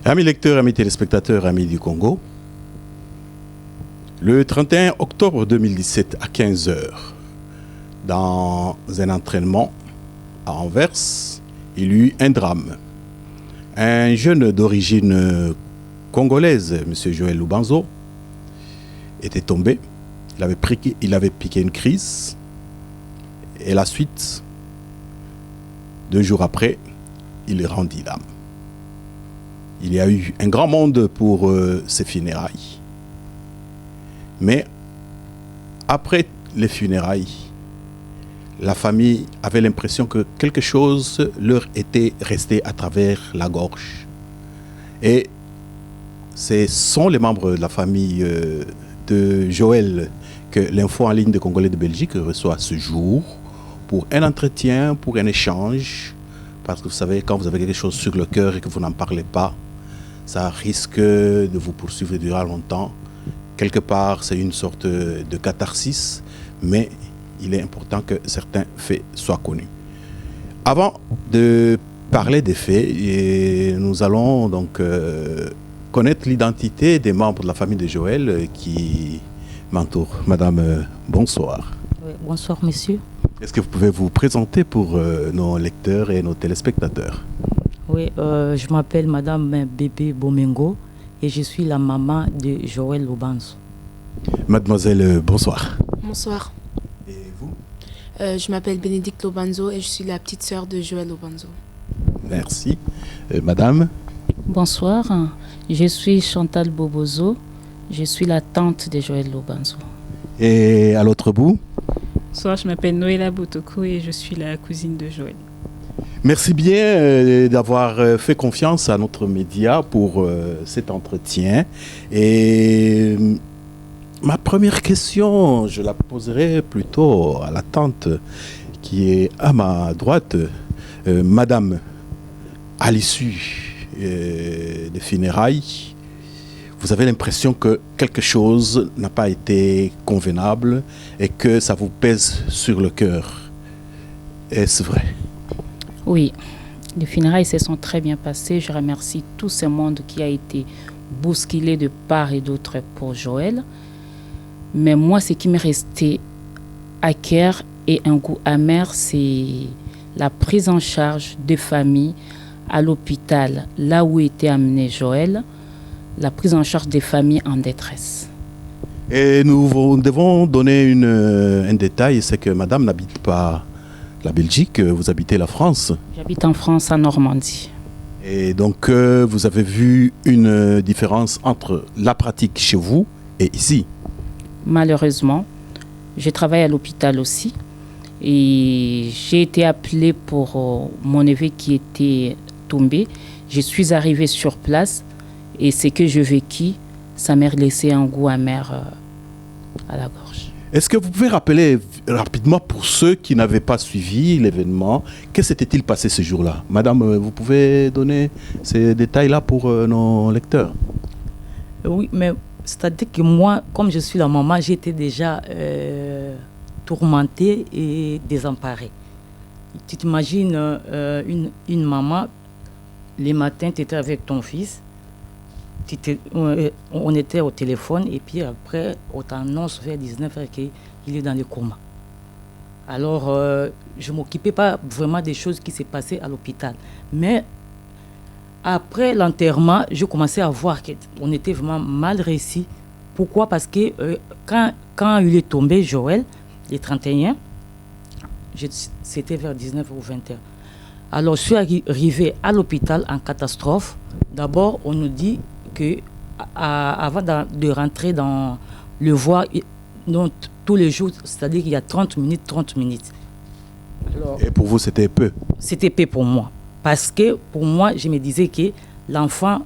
Amis lecteurs, amis téléspectateurs, amis du Congo, le 31 octobre 2017 à 15 heures, dans un entraînement à Anvers, il y eut un drame. Un jeune d'origine congolaise, M. Joël Lubanzo, était tombé. Il avait piqué une crise. Et la suite, 2 jours après, il rendit l'âme. Il y a eu un grand monde pour ces funérailles. Mais après les funérailles, la famille avait l'impression que quelque chose leur était resté à travers la gorge. Et ce sont les membres de la famille de Joël que l'Info en ligne de Congolais de Belgique reçoit ce jour pour un entretien, pour un échange. Parce que vous savez, quand vous avez quelque chose sur le cœur et que vous n'en parlez pas, ça risque de vous poursuivre durant longtemps. Quelque part, c'est une sorte de catharsis, mais il est important que certains faits soient connus. Avant de parler des faits, nous allons donc connaître l'identité des membres de la famille de Joël qui m'entourent. Madame, bonsoir. Oui, bonsoir, monsieur. Est-ce que vous pouvez vous présenter pour nos lecteurs et nos téléspectateurs? Oui, je m'appelle Madame Bébé Bomengo et je suis la maman de Joël Lubanzo. Mademoiselle, bonsoir. Bonsoir. Et vous? Je m'appelle Bénédicte Lubanzo et je suis la petite sœur de Joël Lubanzo. Merci. Madame? Bonsoir, je suis Chantal Bobozo, je suis la tante de Joël Lubanzo. Et à l'autre bout? Bonsoir, je m'appelle Noëlla Botoko et je suis la cousine de Joël. Merci bien d'avoir fait confiance à notre média pour cet entretien. Et ma première question, je la poserai plutôt à la tante qui est à ma droite. Madame, à l'issue des funérailles, vous avez l'impression que quelque chose n'a pas été convenable et que ça vous pèse sur le cœur. Est-ce vrai? Oui, les funérailles se sont très bien passées. Je remercie tout ce monde qui a été bousculé de part et d'autre pour Joël. Mais moi, ce qui m'est resté à cœur et un goût amer, c'est la prise en charge des familles à l'hôpital, là où était amené Joël, la prise en charge des familles en détresse. Et nous devons donner un détail, c'est que madame n'habite pas la Belgique, vous habitez la France. J'habite en France, en Normandie. Et donc, vous avez vu une différence entre la pratique chez vous et ici? Malheureusement, je travaille à l'hôpital aussi. Et j'ai été appelée pour mon neveu qui était tombé. Je suis arrivée sur place et ce que je vécu, ça m'a laissé un goût amer à la gorge. Est-ce que vous pouvez rappeler rapidement pour ceux qui n'avaient pas suivi l'événement, qu'est-ce qui s'était-il passé ce jour-là? Madame, vous pouvez donner ces détails-là pour nos lecteurs? Oui, mais c'est-à-dire que moi, comme je suis la maman, j'étais déjà tourmentée et désemparée. Tu t'imagines une maman, les matins, tu étais avec ton fils, on était au téléphone et puis après, on t'annonce vers 19h qu'il est dans le coma. Alors, je ne m'occupais pas vraiment des choses qui s'est passées à l'hôpital. Mais après l'enterrement, je commençais à voir qu'on était vraiment mal réussi. Pourquoi? Parce que quand il est tombé, Joël, les 31, c'était vers 19 ou 20h. Alors, je suis arrivé à l'hôpital en catastrophe. D'abord, on nous dit que avant de rentrer dans le voir, donc, tous les jours, c'est-à-dire qu'il y a 30 minutes. Alors, et pour vous, c'était peu? C'était peu pour moi. Parce que pour moi, je me disais que l'enfant,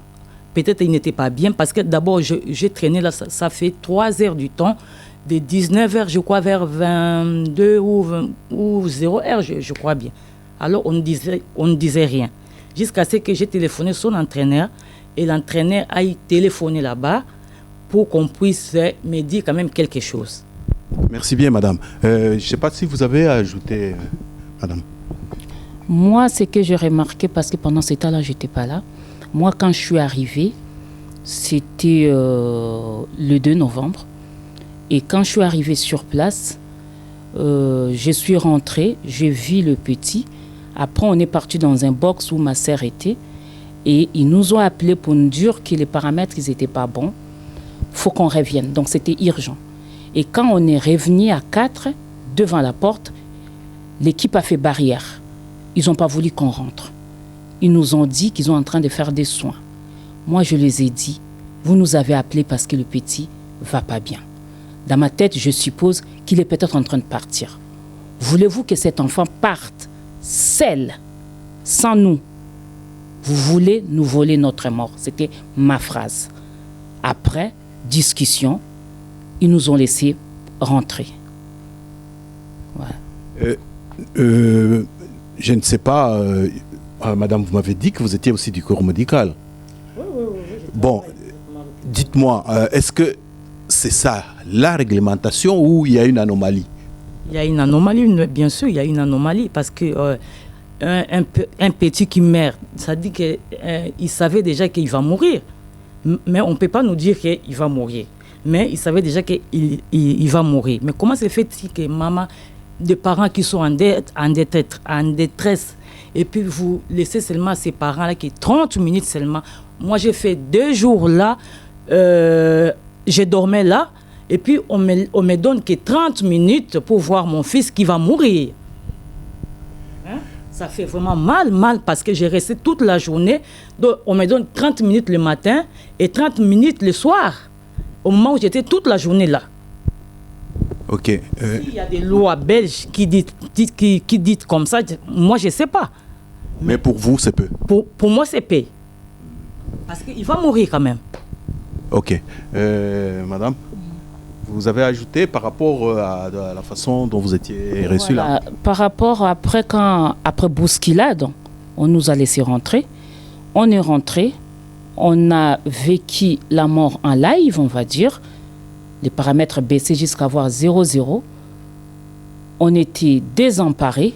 peut-être il n'était pas bien. Parce que d'abord, j'ai traîné là, ça fait 3 heures du temps. De 19h, je crois, vers 22 ou 0h, je crois bien. Alors, on ne disait rien. Jusqu'à ce que j'ai téléphoné son entraîneur. Et l'entraîneur a téléphoné là-bas pour qu'on puisse me dire quand même quelque chose. Merci bien, madame. Je ne sais pas si vous avez ajouté, madame. Moi, ce que j'ai remarqué, parce que pendant ce temps-là, je n'étais pas là, Moi, quand je suis arrivée, c'était le 2 novembre. Et quand je suis arrivée sur place, je suis rentrée, j'ai vu le petit. Après, on est parti dans un box où ma sœur était. Et ils nous ont appelés pour nous dire que les paramètres, ils n'étaient pas bons. Il faut qu'on revienne. Donc, c'était urgent. Et quand on est revenu à 4, devant la porte, l'équipe a fait barrière. Ils n'ont pas voulu qu'on rentre. Ils nous ont dit qu'ils sont en train de faire des soins. Moi, je les ai dit, vous nous avez appelés parce que le petit ne va pas bien. Dans ma tête, je suppose qu'il est peut-être en train de partir. Voulez-vous que cet enfant parte seul, sans nous? Vous voulez nous voler notre mort. C'était ma phrase. Après, discussion, ils nous ont laissés rentrer. Voilà. Je ne sais pas, madame, vous m'avez dit que vous étiez aussi du corps médical. Oui. Bon, dites-moi, est-ce que c'est ça, la réglementation, ou il y a une anomalie? Il y a une anomalie, bien sûr, il y a une anomalie, parce que un petit qui meurt, ça dit qu'il savait déjà qu'il va mourir. Mais on ne peut pas nous dire qu'il va mourir. Mais il savait déjà qu'il va mourir. Mais comment se fait-il que maman, des parents qui sont en détresse, et puis vous laissez seulement ces parents-là qui 30 minutes seulement. Moi, j'ai fait 2 jours là, je dormais là, et puis on me donne que 30 minutes pour voir mon fils qui va mourir. Hein? Ça fait vraiment mal, parce que j'ai resté toute la journée. Donc, on me donne 30 minutes le matin et 30 minutes le soir, au moment où j'étais toute la journée là. Ok. Il y a des lois belges qui disent comme ça, moi je ne sais pas. Mais pour vous, c'est peu. Pour moi, c'est peu. Parce qu'il va mourir quand même. Ok. Madame, vous avez ajouté par rapport à la façon dont vous étiez reçu là. Par rapport après bousculade, on nous a laissé rentrer. On est rentré. On a vécu la mort en live, on va dire. Les paramètres baissaient jusqu'à avoir 0,0. On était désemparés,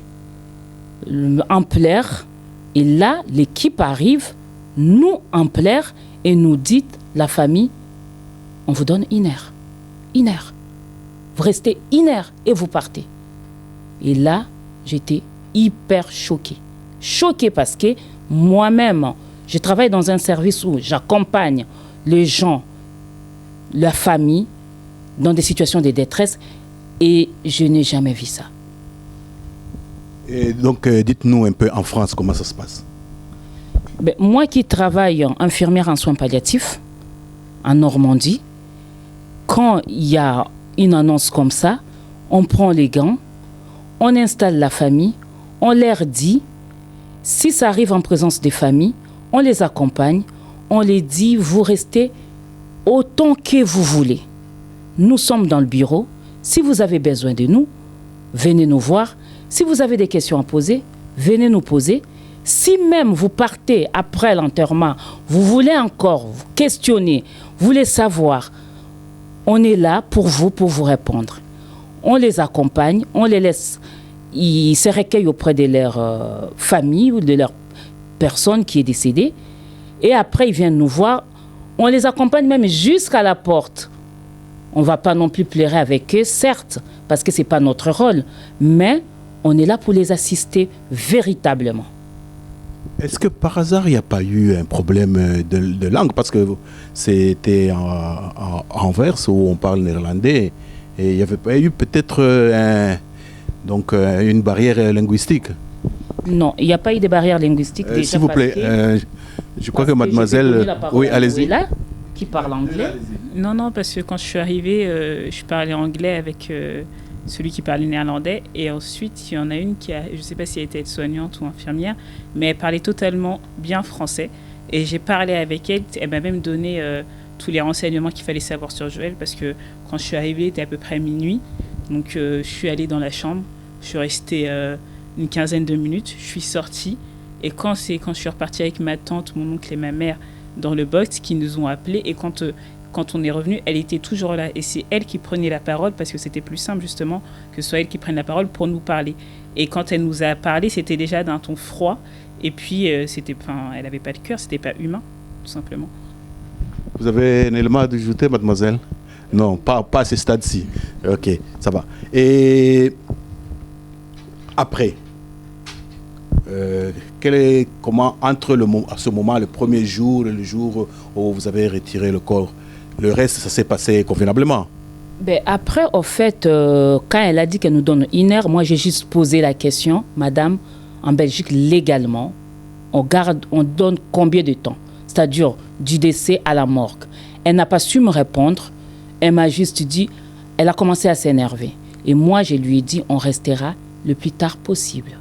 en pleurs. Et là, l'équipe arrive, nous en pleurs, et nous dit, la famille, on vous donne 1 heure. 1 heure. Vous restez 1 heure et vous partez. Et là, j'étais hyper choquée. Choquée parce que moi-même, je travaille dans un service où j'accompagne les gens, la famille, dans des situations de détresse, et je n'ai jamais vu ça. Et donc, dites-nous un peu en France, comment ça se passe? Moi qui travaille infirmière en soins palliatifs, en Normandie, quand il y a une annonce comme ça, on prend les gants, on installe la famille, on leur dit, si ça arrive en présence des familles, on les accompagne, on les dit, vous restez autant que vous voulez. Nous sommes dans le bureau. Si vous avez besoin de nous, venez nous voir. Si vous avez des questions à poser, venez nous poser. Si même vous partez après l'enterrement, vous voulez encore vous questionner, vous voulez savoir, on est là pour vous répondre. On les accompagne, on les laisse, ils se recueillent auprès de leur famille ou de leur personne qui est décédée. Et après, ils viennent nous voir. On les accompagne même jusqu'à la porte. On ne va pas non plus pleurer avec eux, certes, parce que ce n'est pas notre rôle, mais on est là pour les assister véritablement. Est-ce que par hasard, il n'y a pas eu un problème de langue? Parce que c'était en Anvers où on parle néerlandais, et il n'y avait pas eu peut-être une barrière linguistique? Non, il n'y a pas eu de barrière linguistique. S'il vous plaît, je crois que mademoiselle... Oui, allez-y. Qui parle anglais? Non, parce que quand je suis arrivée, je parlais anglais avec celui qui parlait néerlandais. Et ensuite, il y en a une je ne sais pas si elle était aide-soignante ou infirmière, mais elle parlait totalement bien français. Et j'ai parlé avec elle, elle m'a même donné tous les renseignements qu'il fallait savoir sur Joël, parce que quand je suis arrivée, il était à peu près minuit. Donc, je suis allée dans la chambre, je suis restée une quinzaine de minutes, je suis sortie. Et quand je suis repartie avec ma tante, mon oncle et ma mère dans le box, qui nous ont appelés, et quand on est revenu, elle était toujours là, et c'est elle qui prenait la parole, parce que c'était plus simple justement que ce soit elle qui prenne la parole pour nous parler. Et quand elle nous a parlé, c'était déjà d'un ton froid, Et puis, elle n'avait pas de cœur, c'était pas humain, tout simplement. Vous avez un élément à ajouter, mademoiselle? Non, pas à ce stade-ci. Ok, ça va. Et après, comment, entre à ce moment, le premier jour et le jour où vous avez retiré le corps, le reste, ça s'est passé convenablement? Ben après, au fait, quand elle a dit qu'elle nous donne 1 heure, moi j'ai juste posé la question, madame, en Belgique, légalement, on donne combien de temps? C'est-à-dire du décès à la morgue. Elle n'a pas su me répondre. Elle m'a juste dit, elle a commencé à s'énerver. Et moi, je lui ai dit, on restera le plus tard possible.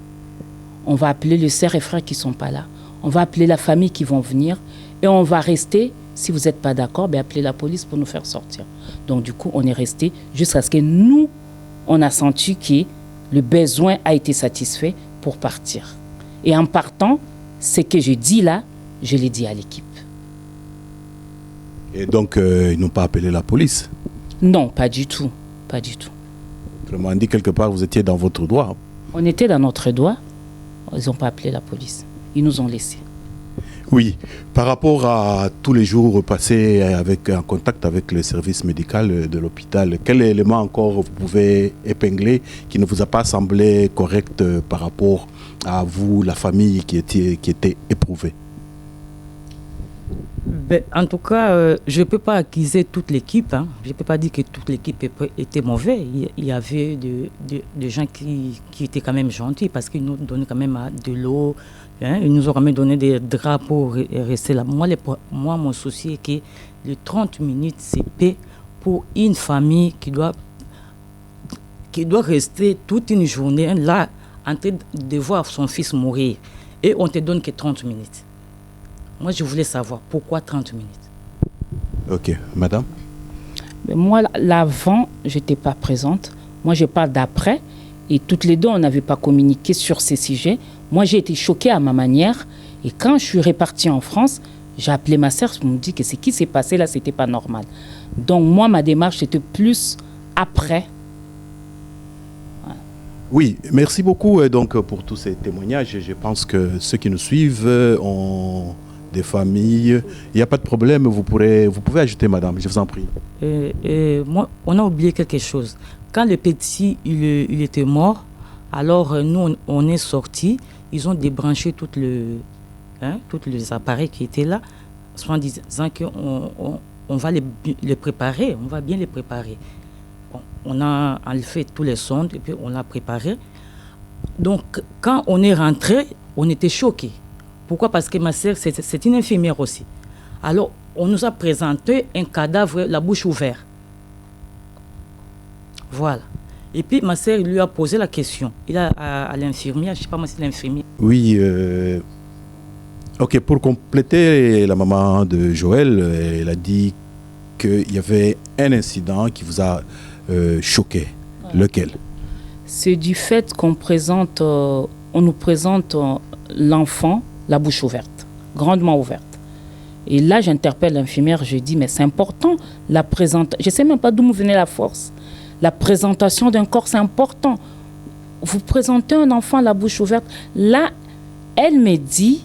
On va appeler les sœurs et frères qui ne sont pas là. On va appeler la famille qui vont venir. Et on va rester, si vous n'êtes pas d'accord, ben appelez la police pour nous faire sortir. Donc du coup, on est resté jusqu'à ce que nous, on a senti que le besoin a été satisfait pour partir. Et en partant, ce que je dis là, je l'ai dit à l'équipe. Et donc, ils n'ont pas appelé la police? Non, pas du tout. Pas du tout. Autrement dit, quelque part, vous étiez dans votre droit. On était dans notre droit. Ils n'ont pas appelé la police. Ils nous ont laissés. Oui. Par rapport à tous les jours passés en contact avec le service médical de l'hôpital, quel élément encore vous pouvez épingler qui ne vous a pas semblé correct par rapport à vous, la famille qui était éprouvée? Ben, en tout cas, je ne peux pas accuser toute l'équipe. Hein. Je ne peux pas dire que toute l'équipe était mauvaise. Il y avait des gens qui étaient quand même gentils parce qu'ils nous donnaient quand même de l'eau. Hein. Ils nous ont quand même donné des draps pour rester là. Moi, mon souci est que les 30 minutes, c'est paix pour une famille qui doit rester toute une journée là en train de voir son fils mourir. Et on ne te donne que 30 minutes. Moi, je voulais savoir pourquoi 30 minutes. Ok, madame? Mais moi, l'avant, je n'étais pas présente. Moi, je parle d'après. Et toutes les deux, on n'avait pas communiqué sur ces sujets. Moi, j'ai été choquée à ma manière. Et quand je suis repartie en France, j'ai appelé ma sœur pour me dire que ce qui s'est passé là, ce n'était pas normal. Donc, moi, ma démarche, c'était plus après. Oui, merci beaucoup donc, pour tous ces témoignages. Je pense que ceux qui nous suivent ont des familles. Il n'y a pas de problème, vous pouvez ajouter, madame, je vous en prie. Moi, on a oublié quelque chose. Quand le petit il était mort, alors nous, on est sortis. Ils ont débranché tous les appareils qui étaient là, en disant qu'on va les préparer, on va bien les préparer. Bon, on a enlevé tous les sondes et puis on l'a préparé. Donc, quand on est rentré, on était choqués. Pourquoi? Parce que ma sœur, c'est une infirmière aussi. Alors, on nous a présenté un cadavre, la bouche ouverte. Voilà. Et puis, ma sœur lui a posé la question. Il a à l'infirmière, je ne sais pas moi si c'est l'infirmière. Oui. Ok, pour compléter, la maman de Joël, elle a dit qu'il y avait un incident qui vous a choqué. Ouais. Lequel? C'est du fait qu'on nous présente l'enfant, la bouche ouverte, grandement ouverte. Et là, j'interpelle l'infirmière, je dis, mais c'est important, la présentation. Je ne sais même pas d'où me venait la force. La présentation d'un corps, c'est important. Vous présentez un enfant, la bouche ouverte. Là, elle me dit,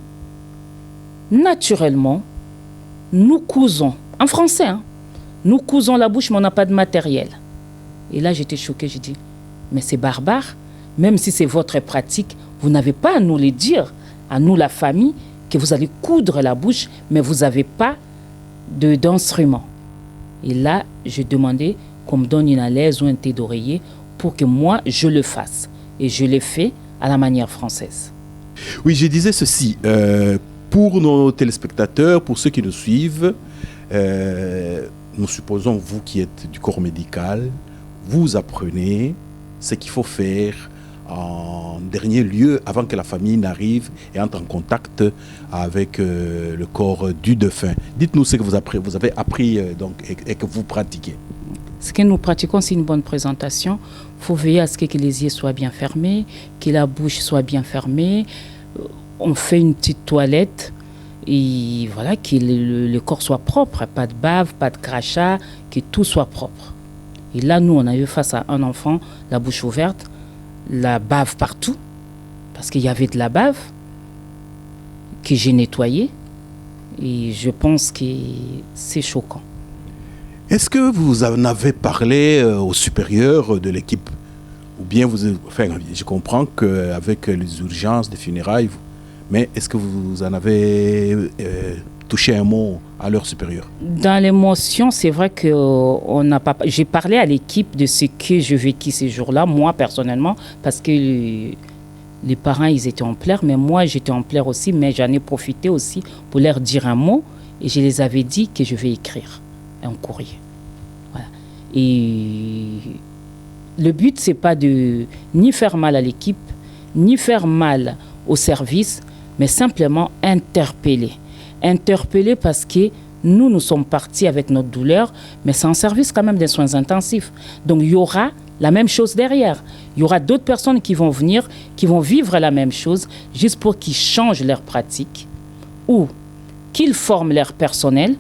naturellement, nous cousons, en français, hein, nous cousons la bouche, mais on n'a pas de matériel. Et là, j'étais choquée, j'ai dit, mais c'est barbare. Même si c'est votre pratique, vous n'avez pas à nous le dire, à nous, la famille, que vous allez coudre la bouche, mais vous n'avez pas d'instrument. Et là, j'ai demandé qu'on me donne une alaise ou un thé d'oreiller pour que moi, je le fasse. Et je l'ai fait à la manière française. Oui, je disais ceci. Pour nos téléspectateurs, pour ceux qui nous suivent, nous supposons, vous qui êtes du corps médical, vous apprenez ce qu'il faut faire en dernier lieu avant que la famille n'arrive et entre en contact avec le corps du défunt. Dites-nous ce que vous avez appris et que vous pratiquez. Ce que nous pratiquons, c'est une bonne présentation. Il faut veiller à ce que les yeux soient bien fermés, que la bouche soit bien fermée. On fait une petite toilette et voilà, que le corps soit propre, pas de bave, pas de crachat, que tout soit propre. Et là, nous, on a eu face à un enfant, la bouche ouverte, la bave partout, parce qu'il y avait de la bave. que j'ai nettoyé. Et je pense que c'est choquant. Est-ce que vous en avez parlé aux supérieurs de l'équipe? Ou bien je comprends qu'avec les urgences des funérailles, mais est-ce que vous en avez touché un mot à leur supérieur? Dans l'émotion, c'est vrai que j'ai parlé à l'équipe de ce que je vécu ces jours-là, moi personnellement, parce que les parents, ils étaient en pleurs, mais moi, j'étais en pleurs aussi, mais j'en ai profité aussi pour leur dire un mot, et je les avais dit que je vais écrire un courrier. Voilà. Et le but, c'est pas de ni faire mal à l'équipe, ni faire mal au service, mais simplement interpeller. Interpeller parce que nous sommes partis avec notre douleur, mais c'est un service quand même des soins intensifs. Donc, il y aura la même chose derrière. Il y aura d'autres personnes qui vont venir, qui vont vivre la même chose, juste pour qu'ils changent leur pratique ou qu'ils forment leur personnel.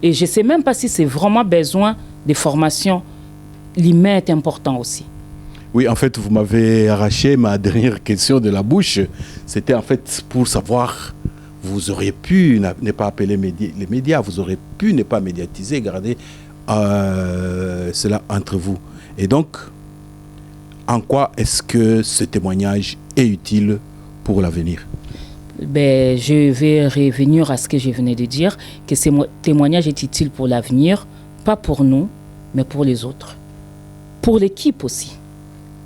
Et je ne sais même pas si c'est vraiment besoin de formation. L'humain est important aussi. Oui, en fait, vous m'avez arraché ma dernière question de la bouche. C'était en fait pour savoir, vous auriez pu ne pas appeler les médias, vous auriez pu ne pas médiatiser, garder cela entre vous. Et donc, en quoi est-ce que ce témoignage est utile pour l'avenir? Je vais revenir à ce que je venais de dire, que ce témoignage est utile pour l'avenir, pas pour nous, mais pour les autres. Pour l'équipe aussi.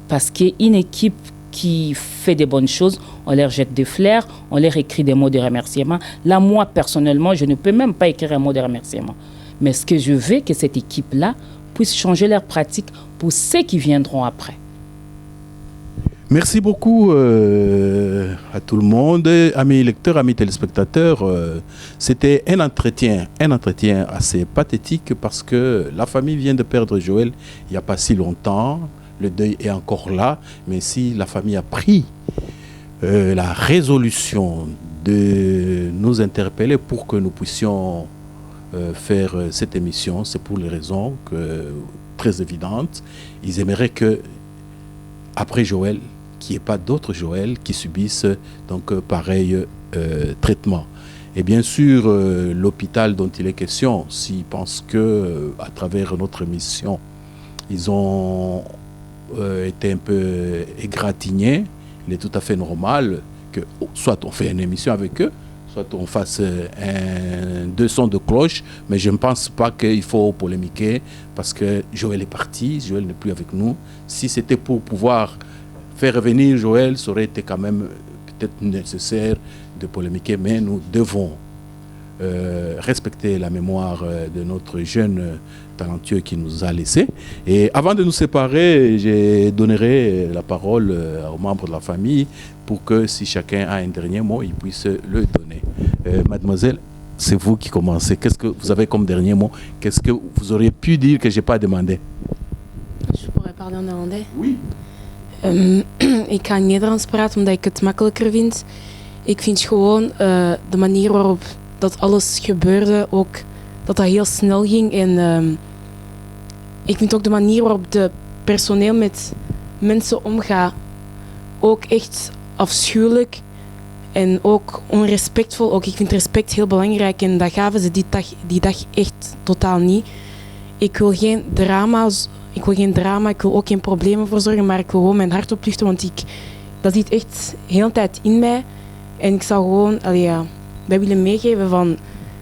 Parce qu'une équipe qui fait des bonnes choses, on leur jette des fleurs, on leur écrit des mots de remerciement. Là, moi, personnellement, je ne peux même pas écrire un mot de remerciement. Mais ce que je veux, que cette équipe-là puisse changer leur pratique pour ceux qui viendront après. Merci beaucoup à tout le monde, amis lecteurs, amis téléspectateurs. C'était un entretien assez pathétique parce que la famille vient de perdre Joël il n'y a pas si longtemps. Le deuil est encore là, mais si la famille a pris la résolution de nous interpeller pour que nous puissions faire cette émission, c'est pour les raisons très évidentes. Ils aimeraient que, après Joël, qu'il n'y ait pas d'autres Joël qui subissent donc pareil traitement. Et bien sûr, l'hôpital dont il est question, s'ils pensent que à travers notre émission, ils ont été un peu égratignés, il est tout à fait normal que soit on fait une émission avec eux, soit on fasse deux sons de cloche, mais je ne pense pas qu'il faut polémiquer parce que Joël est parti, Joël n'est plus avec nous. Si c'était pour pouvoir faire revenir Joël, ça aurait été quand même peut-être nécessaire de polémiquer, mais nous devons respecter la mémoire de notre jeune talentueux qui nous a laissés. Et avant de nous séparer, je donnerai la parole aux membres de la famille pour que si chacun a un dernier mot, il puisse le donner. Mademoiselle, c'est vous qui commencez. Qu'est-ce que vous avez comme dernier mot? Qu'est-ce que vous auriez pu dire que je n'ai pas demandé? Je pourrais parler en néerlandais. Oui. Ik ga in Nederlands praten omdat ik het makkelijker vind. Ik vind gewoon de manier waarop dat alles gebeurde, ook dat heel snel ging. En ik vind ook de manier waarop de personeel met mensen omgaat ook echt afschuwelijk en ook onrespectvol. Ook, ik vind respect heel belangrijk en dat gaven ze die dag echt totaal niet. Ik wil geen drama, ik wil ook geen problemen verzorgen, maar ik wil gewoon mijn hart opluchten, want dat zit echt de hele tijd in mij. En ik zou gewoon wij willen meegeven van,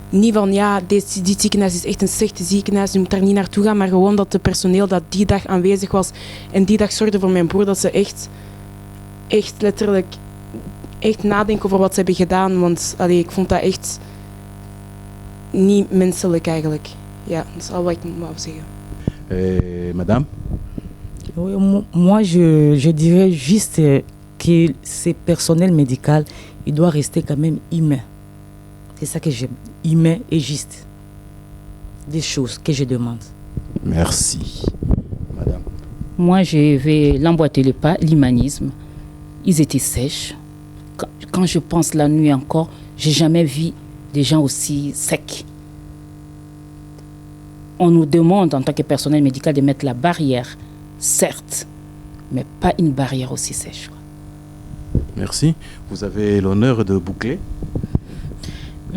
niet van ja, dit ziekenhuis is echt een slechte ziekenhuis, je moet daar niet naartoe gaan, maar gewoon dat de personeel dat die dag aanwezig was en die dag zorgde voor mijn broer, dat ze echt letterlijk echt nadenken over wat ze hebben gedaan, want ik vond dat echt niet menselijk eigenlijk. Ja, dat is al wat ik wou zeggen. Madame? Oui, moi, je dirais juste que ce personnel médical, il doit rester quand même humain. C'est ça que j'aime, humain et juste. Des choses que je demande. Merci. Madame? Moi, je vais l'emboîter le pas, l'humanisme. Ils étaient sèches. Quand je pense la nuit encore, j'ai jamais vu des gens aussi secs. On nous demande en tant que personnel médical de mettre la barrière, certes, mais pas une barrière aussi sèche. Merci. Vous avez l'honneur de boucler.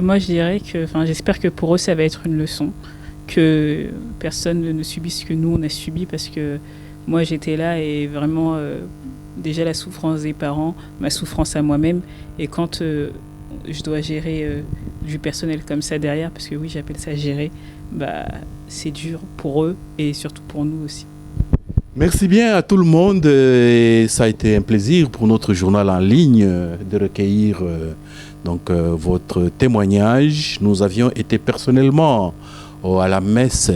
Moi, je dirais que, j'espère que pour eux, ça va être une leçon, que personne ne subisse ce que nous, on a subi, parce que moi, j'étais là et vraiment, déjà la souffrance des parents, ma souffrance à moi-même, et quand je dois gérer du personnel comme ça derrière, parce que oui, j'appelle ça gérer, c'est dur pour eux et surtout pour nous aussi. Merci bien à tout le monde. Et ça a été un plaisir pour notre journal en ligne de recueillir votre témoignage. Nous avions été personnellement à la messe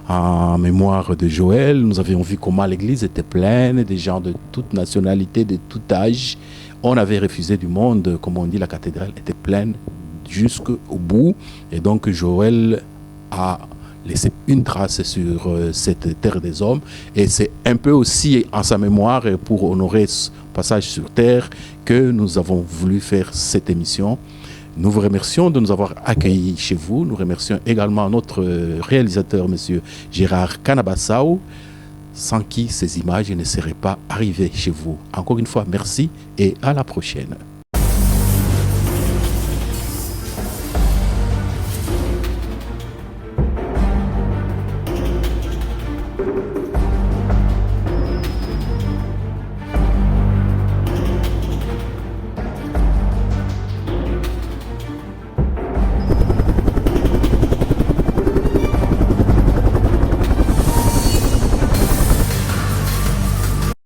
en mémoire de Joël. Nous avions vu comment l'église était pleine, des gens de toute nationalité, de tout âge. On avait refusé du monde, comme on dit, la cathédrale était pleine jusqu'au bout. Et donc Joël a laissé une trace sur cette terre des hommes. Et c'est un peu aussi en sa mémoire, pour honorer ce passage sur terre, que nous avons voulu faire cette émission. Nous vous remercions de nous avoir accueillis chez vous. Nous remercions également notre réalisateur, M. Gérard Canabassao, sans qui ces images ne seraient pas arrivées chez vous. Encore une fois, merci et à la prochaine.